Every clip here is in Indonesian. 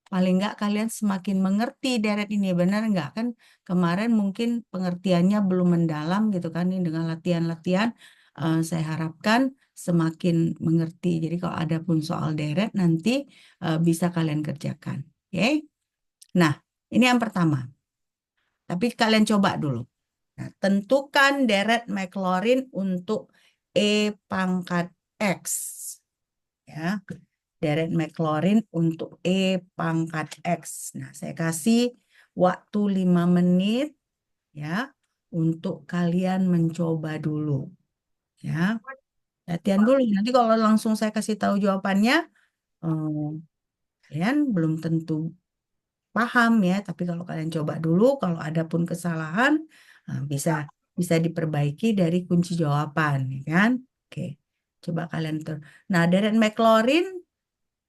Paling nggak kalian semakin mengerti deret ini, benar nggak kan? Kemarin mungkin pengertiannya belum mendalam gitu kan, ini dengan latihan-latihan saya harapkan semakin mengerti. Jadi kalau ada pun soal deret nanti bisa kalian kerjakan. Oke? Nah, ini yang pertama. Tapi kalian coba dulu. Nah, tentukan deret Maclaurin untuk E pangkat X. Ya, deret Maclaurin untuk E pangkat X. Nah, saya kasih waktu 5 menit ya untuk kalian mencoba dulu. Ya, latihan dulu. Nanti kalau langsung saya kasih tahu jawabannya, eh, kalian belum tentu paham ya. Tapi kalau kalian coba dulu, kalau ada pun kesalahan, bisa bisa diperbaiki dari kunci jawaban, ya kan? Oke, coba kalian tur. Nah, deret Maclaurin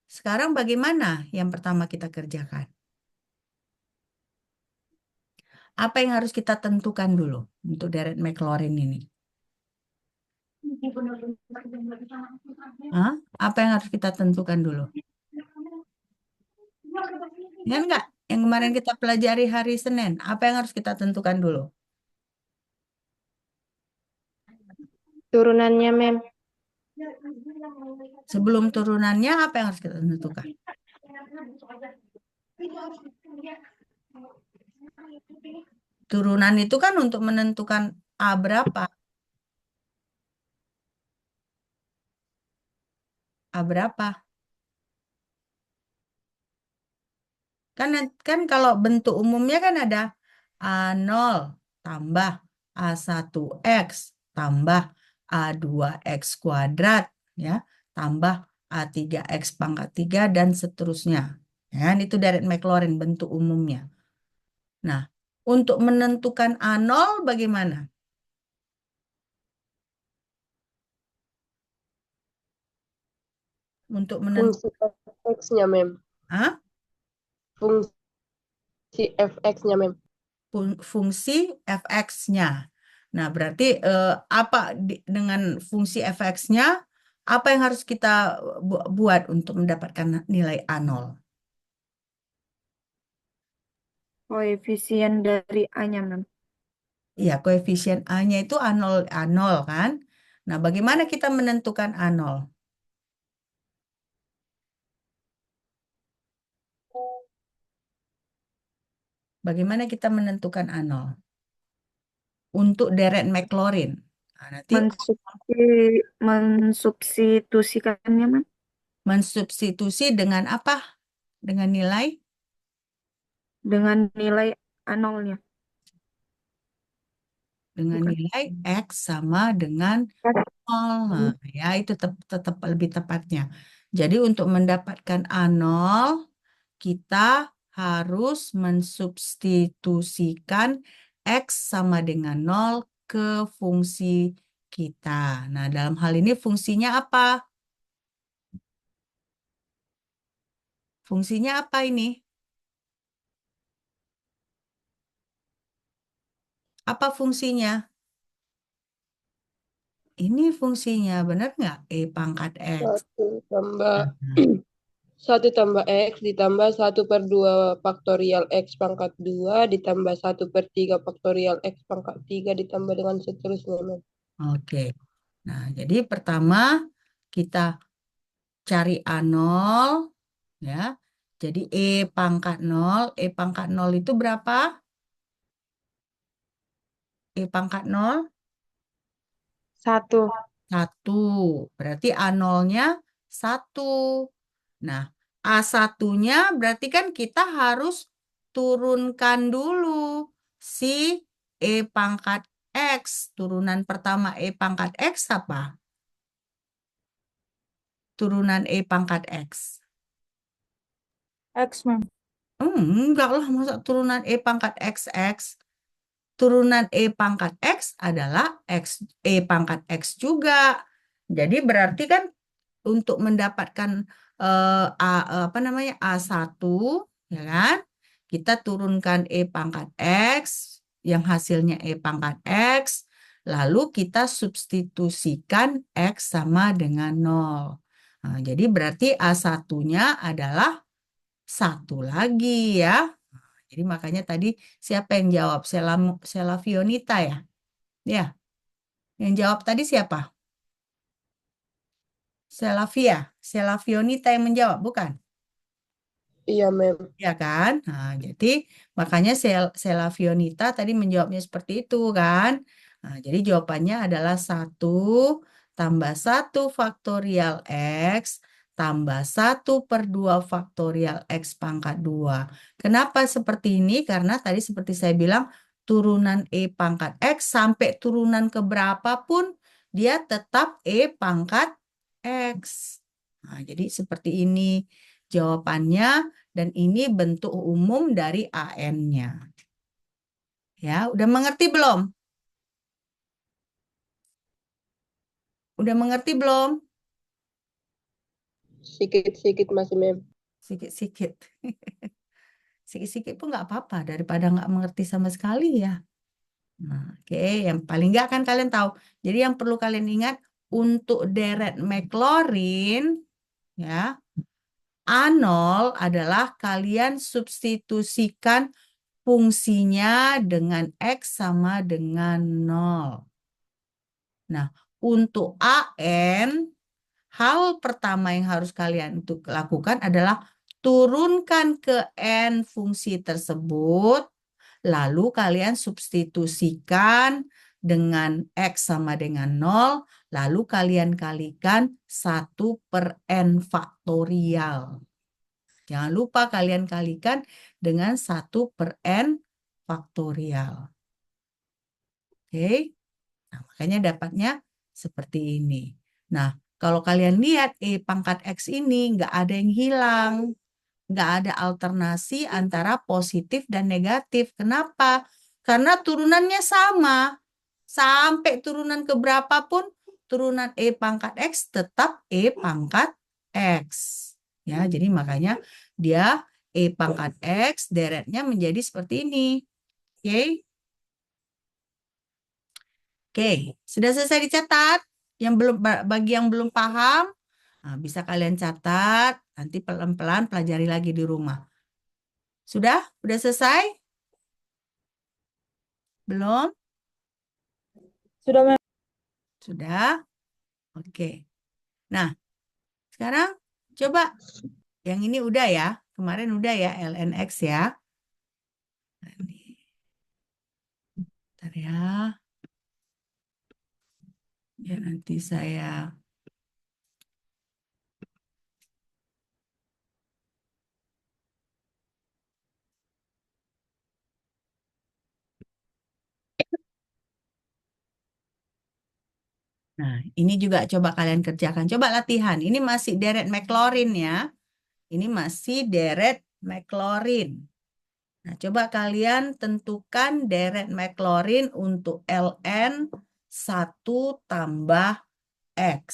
sekarang bagaimana yang pertama kita kerjakan? Apa yang harus kita tentukan dulu untuk deret Maclaurin ini? Hah? Apa yang harus kita tentukan dulu? Ingat nggak? Yang kemarin kita pelajari hari Senin. Apa yang harus kita tentukan dulu? Turunannya, Mem. Sebelum turunannya, apa yang harus kita tentukan? Turunan itu kan untuk menentukan A berapa? A berapa? Kan kalau bentuk umumnya kan ada A0 tambah A1X tambah A2X kuadrat ya, tambah A3X pangkat 3 dan seterusnya. Ya, kan? Itu deret Maclaurin bentuk umumnya. Nah, untuk menentukan A0 bagaimana? Untuk Fungsi menentukan fx-nya, Mem. Fungsi fx-nya, Mem. fungsi fx-nya. Nah, berarti apa dengan fungsi fx-nya, apa yang harus kita buat untuk mendapatkan nilai A0? Koefisien dari A-nya, Mem. Ya, koefisien A-nya itu A0, A0 kan? Nah, bagaimana kita menentukan A0? Bagaimana kita menentukan A0? Untuk deret Maclaurin. Nah, nanti Mensubstitusikannya, Mem. mensubstitusi dengan apa? Dengan nilai? Dengan nilai A0-nya. Dengan Bukan. nilai X sama dengan nah, ya itu tetap lebih tepatnya. Jadi untuk mendapatkan A0, kita harus mensubstitusikan X sama dengan 0 ke fungsi kita. Nah, dalam hal ini fungsinya apa? Fungsinya apa ini? Apa fungsinya? Ini fungsinya, benar nggak? E pangkat X. Satu tambah Nah, 1 tambah X ditambah 1/2 faktorial X pangkat 2 ditambah 1/3 faktorial X pangkat 3 ditambah dengan seterusnya, Mem. oke. Nah, jadi pertama kita cari A0 ya. Jadi E pangkat 0 itu berapa? E pangkat 0 1. 1. Berarti A0-nya 1. Nah, A1-nya berarti kan kita harus turunkan dulu si E pangkat X. Turunan pertama E pangkat X apa? Turunan E pangkat X. X, Mem. Enggak lah, masa turunan E pangkat XX. Turunan E pangkat X adalah E pangkat X juga. Jadi berarti kan untuk mendapatkan apa namanya A1 ya kan? Kita turunkan E pangkat X yang hasilnya E pangkat X, lalu kita substitusikan X sama dengan 0. Nah, jadi berarti A1-nya adalah satu lagi ya. Jadi makanya tadi siapa yang jawab? Selavionita ya? Ya, yang jawab tadi siapa? Selavionita yang menjawab, bukan? Iya, Mem. Ya kan? Nah, jadi makanya Selavionita tadi menjawabnya seperti itu kan? Nah, jadi jawabannya adalah satu tambah satu faktorial X tambah satu per 2 faktorial X pangkat 2. Kenapa seperti ini? Karena tadi seperti saya bilang, turunan E pangkat X sampai turunan ke berapapun, dia tetap E pangkat X. Nah, jadi seperti ini jawabannya. Dan ini bentuk umum dari AN-nya. Ya, udah mengerti belum? Udah mengerti belum? Sikit-sikit masih, Mem. Sikit-sikit. Sikit-sikit pun nggak apa-apa daripada nggak mengerti sama sekali ya. Nah, oke, yang paling nggak kan kalian tahu. Jadi yang perlu kalian ingat untuk deret Maclaurin, ya, A0 adalah kalian substitusikan fungsinya dengan X sama dengan 0. Nah, untuk AN, hal pertama yang harus kalian untuk lakukan adalah turunkan ke N fungsi tersebut, lalu kalian substitusikan dengan X sama dengan 0, lalu kalian kalikan 1/N faktorial. Jangan lupa kalian kalikan dengan 1/N faktorial. Oke? Nah, makanya dapatnya seperti ini. Nah, kalau kalian lihat E pangkat X ini nggak ada yang hilang. Nggak ada alternasi antara positif dan negatif. Kenapa? Karena turunannya sama. Sampai turunan ke berapapun, turunan E pangkat X tetap E pangkat X. Ya, jadi makanya dia E pangkat X deretnya menjadi seperti ini. Oke? Oke, sudah selesai dicatat. Yang belum bagi yang belum paham, nah, bisa kalian catat. Nanti pelan-pelan pelajari lagi di rumah. Sudah? Sudah selesai? Belum? Sudah, Mem. Sudah? Oke. Nah, sekarang coba yang ini udah ya. Kemarin udah ya LNX ya. Nah, ini. Bentar ya. Ya nanti saya Nah, ini juga coba kalian kerjakan. Coba latihan. Ini masih deret Maclaurin ya. Ini masih deret Maclaurin. Nah, coba kalian tentukan deret Maclaurin untuk ln 1 tambah X.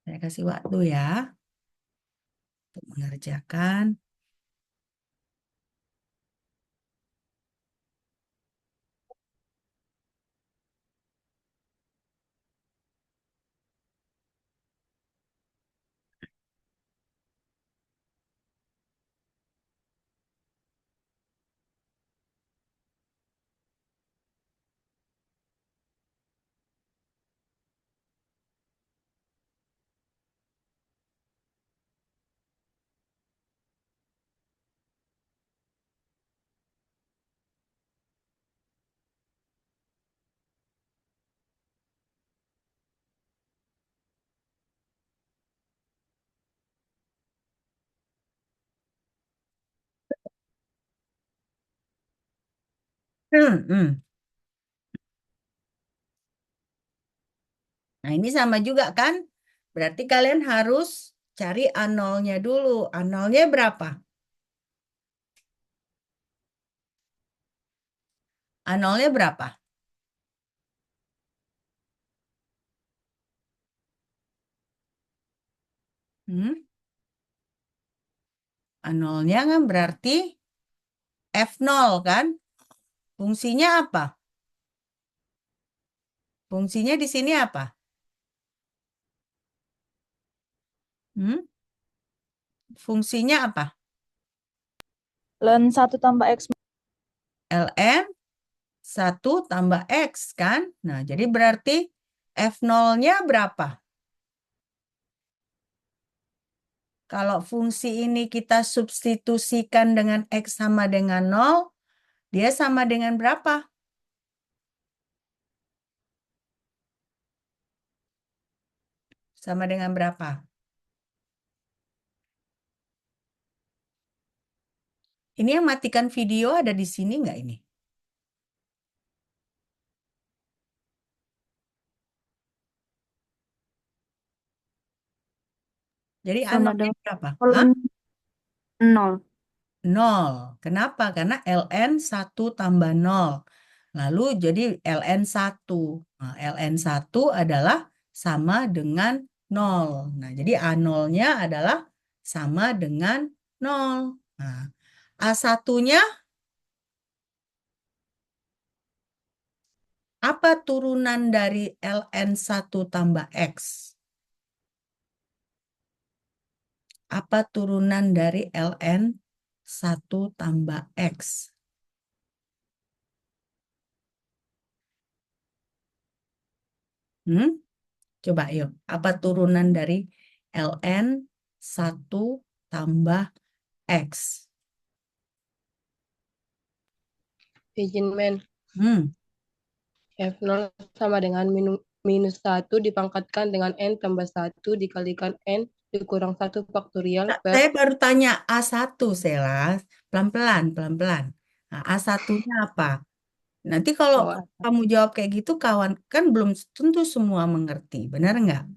Saya kasih waktu ya untuk mengerjakan. Hmm. Nah, ini sama juga kan? Berarti kalian harus cari A0-nya dulu. A0-nya berapa? A0-nya berapa? Hmm? A0-nya kan berarti F0 kan? Fungsinya apa? Fungsinya di sini apa? Hmm? Fungsinya apa? Ln 1 tambah X. Ln 1 tambah X kan? Nah, jadi berarti F0-nya berapa? Kalau fungsi ini kita substitusikan dengan X sama dengan 0, dia sama dengan berapa? Sama dengan berapa? Ini yang matikan video ada di sini nggak ini? Jadi Sama A0-nya dengan berapa? Hah? ln 0. 0. Kenapa? Karena ln 1 tambah 0. Lalu jadi ln 1. Nah, ln 1 adalah sama dengan 0. Nah, jadi A0-nya adalah sama dengan 0. Nah, A1-nya apa turunan dari ln 1 tambah X? Apa turunan dari ln 1 tambah X? Hmm? Coba yuk, apa turunan dari ln 1 tambah X? Izin men. Hmm. F0 sama dengan minus 1 dipangkatkan dengan N tambah 1 dikalikan N dikurang 1 faktorial per. Saya baru tanya A1, Selas. Pelan-pelan, pelan-pelan. Nah, A1-nya apa? Nanti kalau Oh, kamu jawab kayak gitu, kawan kan belum tentu semua mengerti, benar nggak?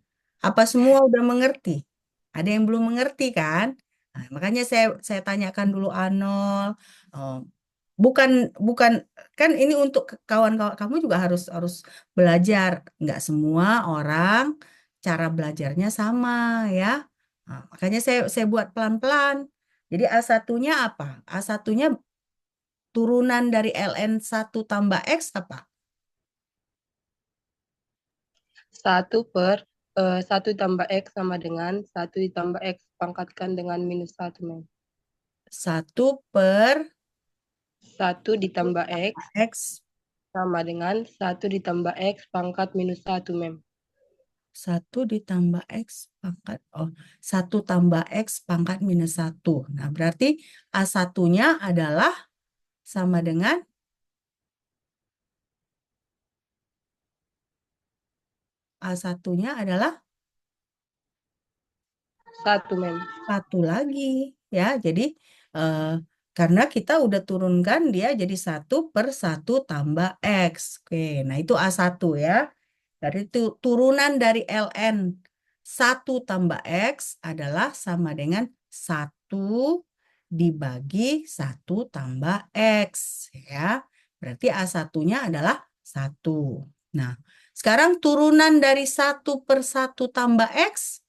Apa semua udah mengerti? Ada yang belum mengerti kan? Nah, makanya saya tanyakan dulu A0. Oh, bukan bukan kan ini untuk kawan-kawan kamu juga harus harus belajar. Nggak semua orang cara belajarnya sama ya. Nah, makanya saya buat pelan-pelan. Jadi A1-nya apa? A1-nya turunan dari ln 1 tambah X apa? 1 tambah X sama dengan 1 ditambah X pangkatkan dengan minus 1 men. 1 ditambah X 1/X sama dengan 1 ditambah X pangkat minus 1 mem. 1 ditambah X pangkat, 1 tambah X pangkat minus 1. Nah, berarti A1-nya adalah sama dengan A1-nya adalah 1 mem. 1 lagi ya. Jadi eh, karena kita udah turunkan dia jadi 1/1 tambah X. Oke, nah itu A1 ya. Dari turunan dari ln 1 tambah X adalah sama dengan 1 dibagi 1 tambah X ya. Berarti A1-nya adalah 1. Nah, sekarang turunan dari 1/1 tambah X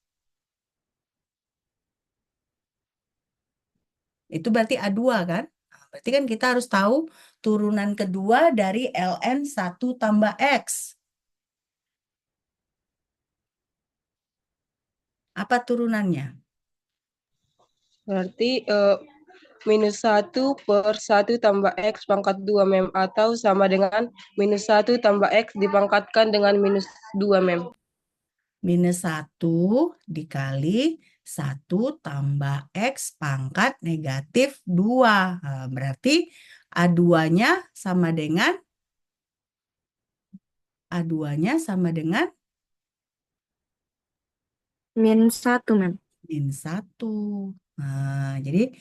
itu berarti A2 kan? Nah, berarti kan kita harus tahu turunan kedua dari ln 1 tambah X. Apa turunannya? Berarti minus 1/1 tambah X pangkat 2 mem atau sama dengan minus 1 tambah X dipangkatkan dengan minus 2 mem. Minus 1 dikali 1 tambah X pangkat negatif 2. Nah, berarti A2-nya sama dengan A2-nya sama dengan Min 1 mem. min 1. Nah, jadi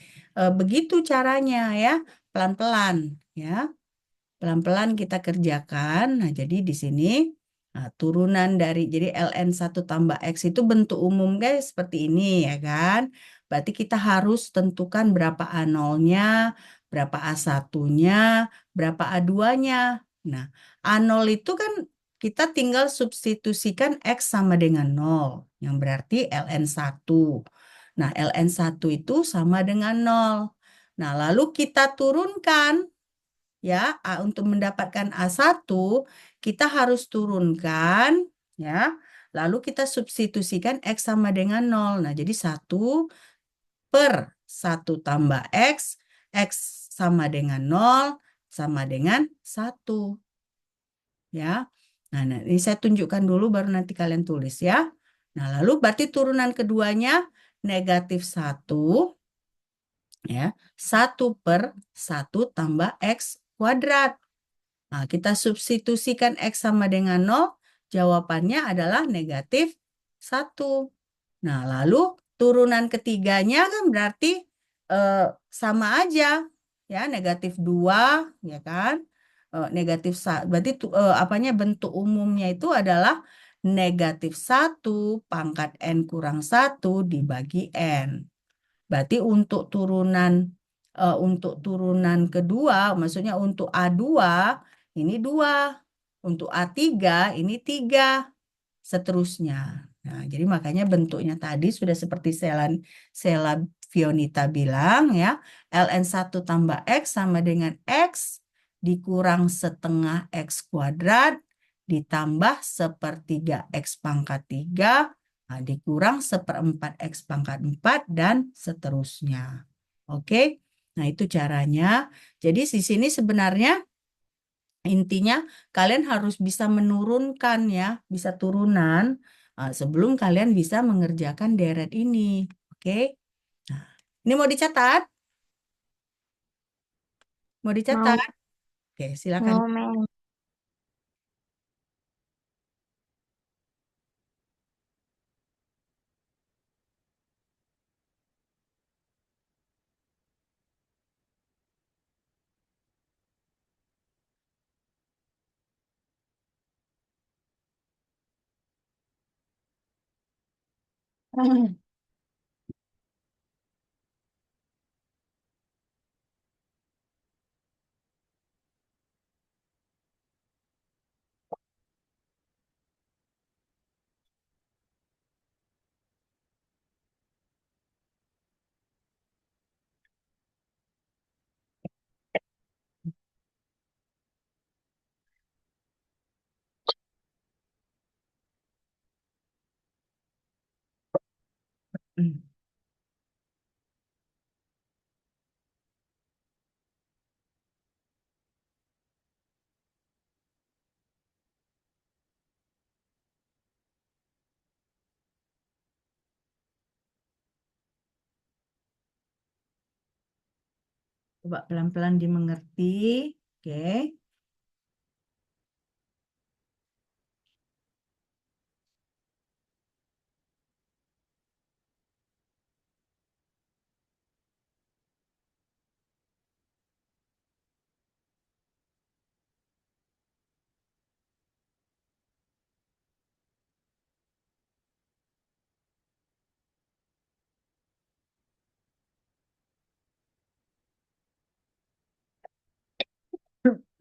begitu caranya ya, pelan-pelan ya. pelan-pelan kita kerjakan. Nah, jadi di sini turunan dari, jadi ln 1 tambah X itu bentuk umum guys, seperti ini ya kan. Berarti kita harus tentukan berapa A0-nya, berapa A1-nya, berapa A2-nya. Nah, A0 itu kan kita tinggal substitusikan X sama dengan 0, yang berarti ln 1. Nah, ln 1 itu sama dengan 0. Nah, lalu kita turunkan ya, untuk mendapatkan A1 kita harus turunkan ya. Lalu kita substitusikan X sama dengan 0. Nah, jadi 1/1 tambah X, X sama dengan 0 sama dengan 1 ya. Nah, ini saya tunjukkan dulu baru nanti kalian tulis ya. Nah, lalu berarti turunan keduanya -1 ya, 1/1 tambah X kuadrat. Nah, kita substitusikan X sama dengan 0, jawabannya adalah -1. Nah, lalu turunan ketiganya kan berarti sama aja, ya, -2, ya kan? Berarti apanya, bentuk umumnya itu adalah -1 pangkat N kurang 1 dibagi N. Berarti untuk turunan kedua, maksudnya untuk A2 ini 2, untuk A3 ini 3, seterusnya. Nah, jadi makanya bentuknya tadi sudah seperti Sela Fionita bilang ya, ln 1 tambah X sama dengan X dikurang setengah X kuadrat ditambah 1/3 X pangkat 3, nah, dikurang 1/4 X pangkat 4 dan seterusnya. Oke, nah itu caranya. Jadi di sini sebenarnya intinya kalian harus bisa menurunkan ya, bisa turunan sebelum kalian bisa mengerjakan deret ini. Oke, nah, ini mau dicatat? Mau dicatat? Oke, silakan. Mau, Mem. Coba pelan-pelan dimengerti. Oke.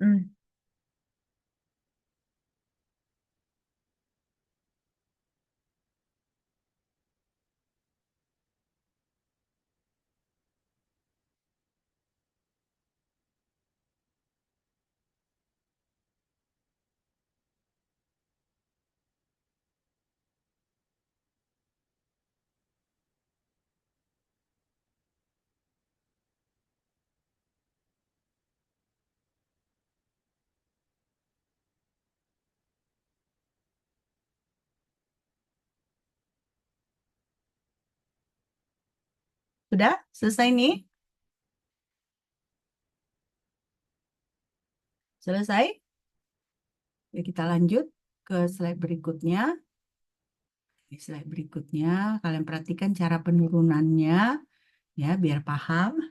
Hmm. Sudah selesai nih? Selesai? Ya, kita lanjut ke slide berikutnya. Di slide berikutnya, kalian perhatikan cara penurunannya, ya, biar paham.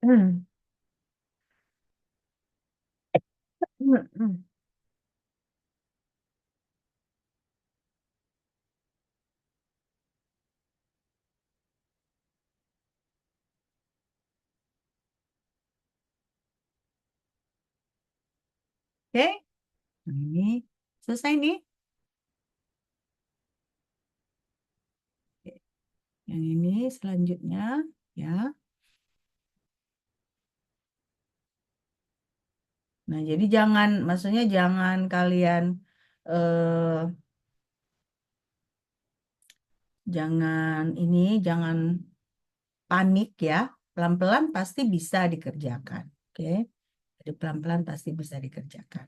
Hmm. Hmm, hmm. Oke, nah, ini selesai nih. Oke, yang ini selanjutnya ya. Nah, jadi jangan, maksudnya jangan kalian eh, jangan panik ya. Pelan-pelan pasti bisa dikerjakan. Oke, jadi pelan-pelan pasti bisa dikerjakan.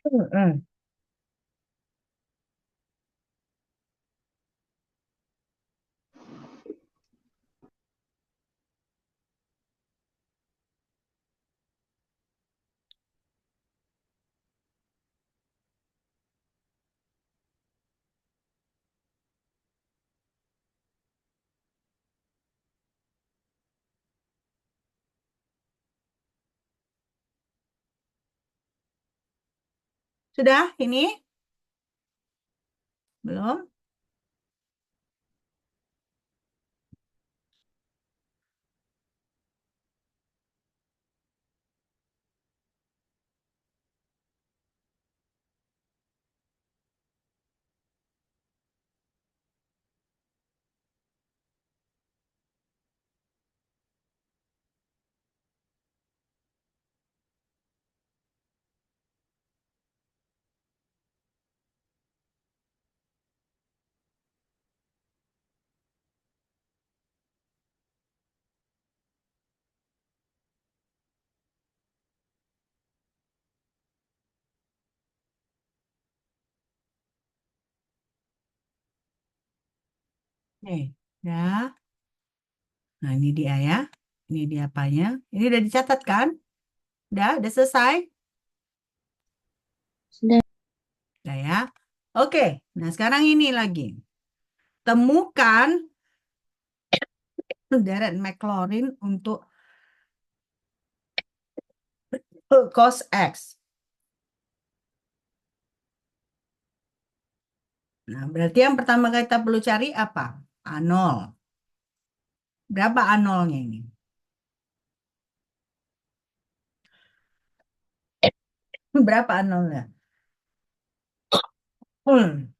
Hmm. Sudah ini? Belum? Nih, ya. Nah, ini dia ya. Ini dia apanya. Ini udah dicatat kan? Udah selesai? Sudah. Udah ya. Oke, nah sekarang ini lagi. Temukan deret McLaurin untuk cos X. Nah, berarti yang pertama kita perlu cari apa? A0. Berapa A0-nya ini? Berapa A0-nya? Hmm.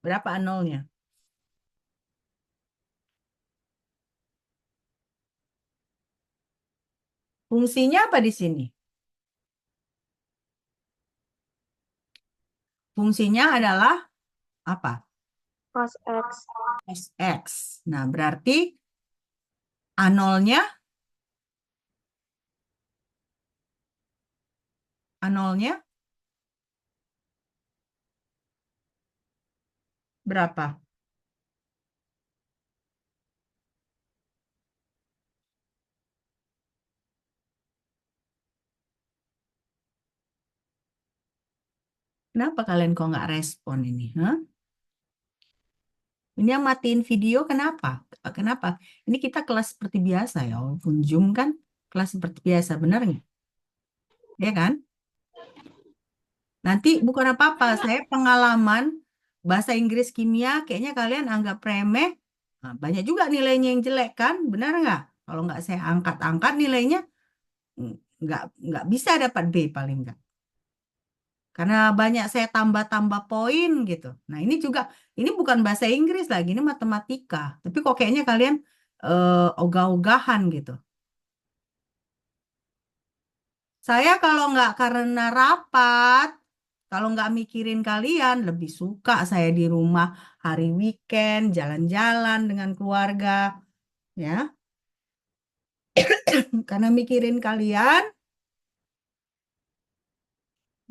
Berapa A0-nya? Fungsinya apa di sini? Fungsinya adalah apa? Cos X. Cos X. Nah, berarti A0-nya, A0-nya berapa? Kenapa kalian kok nggak respon ini? Hah? Ini yang matiin video kenapa? Kenapa? Ini kita kelas seperti biasa ya, walaupun Zoom kan kelas seperti biasa, benar nggak? Ya kan? Nanti bukan apa-apa, saya pengalaman bahasa Inggris kimia, kayaknya kalian anggap remeh. Nah, banyak juga nilainya yang jelek kan, benar nggak? Kalau nggak saya angkat-angkat nilainya, mm, nggak bisa dapat B paling nggak. Karena banyak saya tambah-tambah poin gitu. Nah ini juga, ini bukan bahasa Inggris lagi, ini matematika. Tapi kok kayaknya kalian ogah-ogahan gitu. Saya kalau nggak karena rapat, Kalau nggak mikirin kalian, lebih suka saya di rumah hari weekend, jalan-jalan dengan keluarga, ya. Karena mikirin kalian,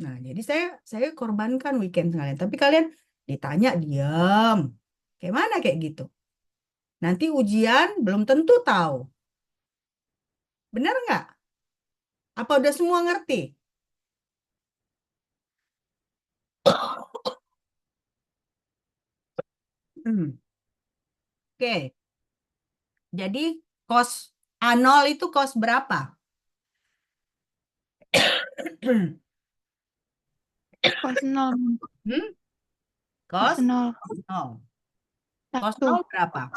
nah jadi saya korbankan weekend kalian. Tapi kalian ditanya diam, kayak mana kayak gitu. Nanti ujian belum tentu tahu, benar nggak? Apa udah semua ngerti? Hmm. Oke, jadi kos A0 itu kos berapa? Kos 0. Hmm? Kos Kos 0. 0. Kos 1. 0 berapa?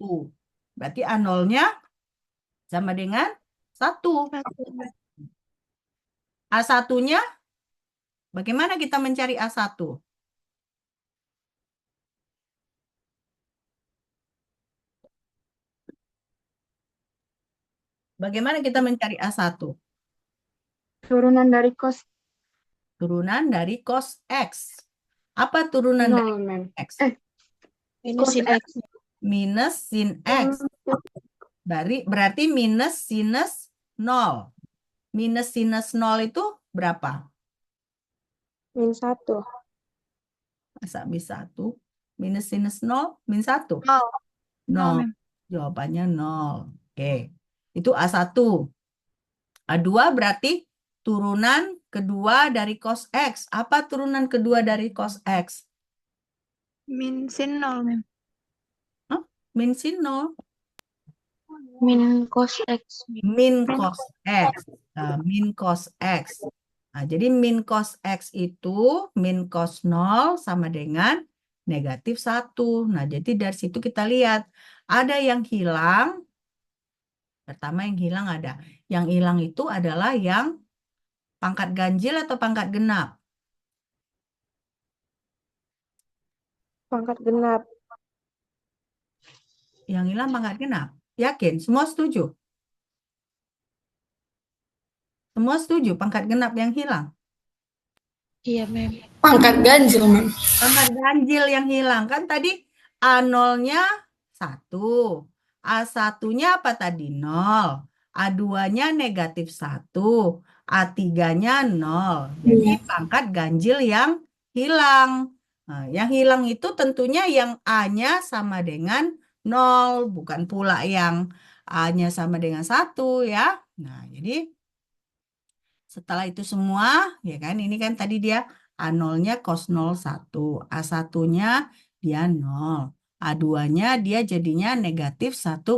1. Berarti A0-nya sama dengan 1. 1. A1-nya, bagaimana kita mencari A1? Bagaimana kita mencari A1? Turunan dari kos Turunan dari cos X. Apa turunan dari 0, Mem. X? Minus sin X. Minus sin X. Berarti minus sinus 0. Minus sinus 0 itu berapa? Min 1. Masa bisa 1? Minus sinus 0, min 1? 0. 0. Mem. Jawabannya 0. Oke. Itu A1. A2 berarti turunan kedua dari cos X. Apa turunan kedua dari cos X? Min sin 0, Mem. Hah? Min sin 0. Min cos X. Min cos X. Min cos X. Nah, jadi min cos X itu min cos 0 sama dengan negatif 1. Nah, jadi dari situ kita lihat ada yang hilang. Pertama yang hilang ada. Yang hilang itu adalah yang pangkat ganjil atau pangkat genap. Pangkat genap. Yang hilang pangkat genap. Yakin? Semua setuju? Semua setuju pangkat genap yang hilang? Iya, Mem. Pangkat ganjil, Mem. Pangkat ganjil yang hilang. Kan tadi A0-nya 1. A1-nya apa tadi? 0. A2-nya negatif 1. A3-nya 0. Jadi pangkat ganjil yang hilang. Nah, yang hilang itu tentunya yang A-nya sama dengan 0. Bukan pula yang A-nya sama dengan 1 ya. Nah, jadi setelah itu semua, ya kan, ini kan tadi dia A0-nya cos 0, 1. A1-nya dia 0. A2-nya dia jadinya negatif 1/2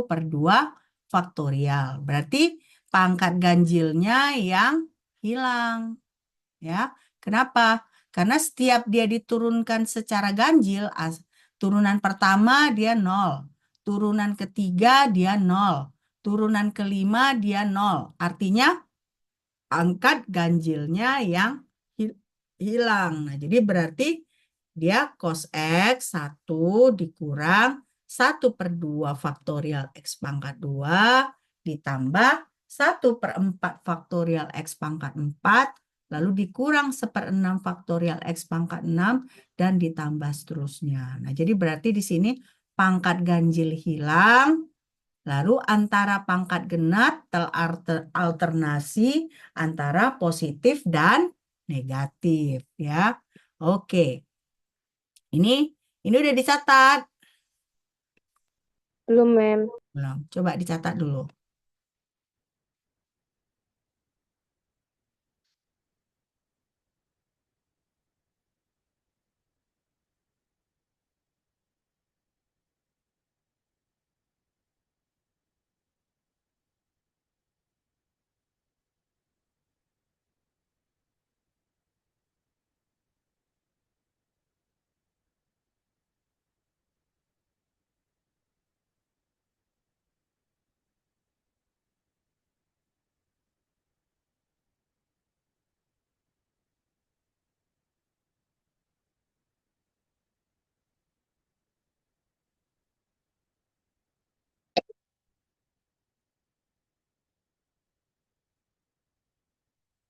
faktorial. Berarti pangkat ganjilnya yang hilang. Ya, kenapa? Karena setiap dia diturunkan secara ganjil, turunan pertama dia 0. Turunan ketiga dia 0. Turunan kelima dia 0. Artinya angkat ganjilnya yang hilang. Nah, jadi berarti dia cos X 1 dikurang 1/2 faktorial X pangkat 2 ditambah 1/4 faktorial X pangkat 4 lalu dikurang 1/6 faktorial X pangkat 6 dan ditambah seterusnya. Nah, jadi berarti di sini pangkat ganjil hilang. Lalu antara pangkat genap teralternasi antara positif dan negatif ya. Oke. Ini udah dicatat. Belum, Mem. Belum. Coba dicatat dulu.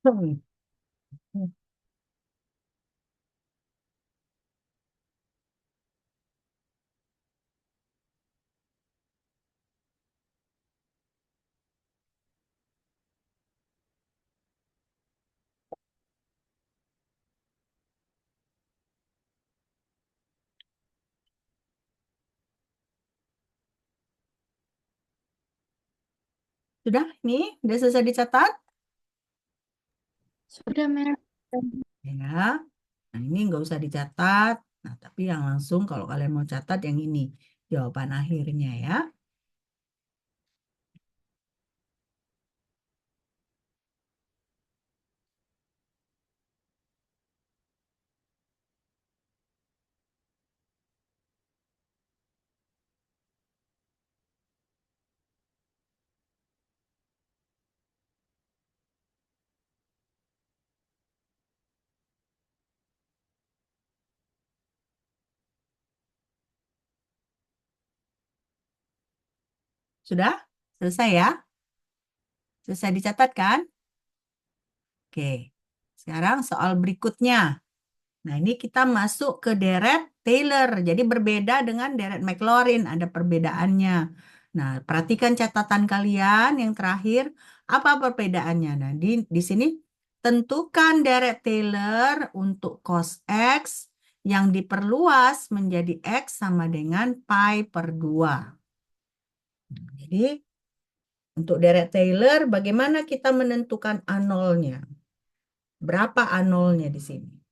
Hmm. Sudah? Ini udah selesai dicatat? Sudah, Mem. Ya. Nah, ini nggak usah dicatat. Nah, tapi yang langsung kalau kalian mau catat yang ini. Jawaban akhirnya ya. Sudah? Selesai ya? Selesai dicatat kan? Oke. Sekarang soal berikutnya. Nah, ini kita masuk ke deret Taylor. Jadi berbeda dengan deret Maclaurin. Ada perbedaannya. Nah, perhatikan catatan kalian yang terakhir. Apa perbedaannya? Nah, di sini tentukan deret Taylor untuk cos X yang diperluas menjadi X sama dengan pi per 2. Jadi, untuk deret Taylor, bagaimana kita menentukan A0-nya? Berapa A0-nya di sini?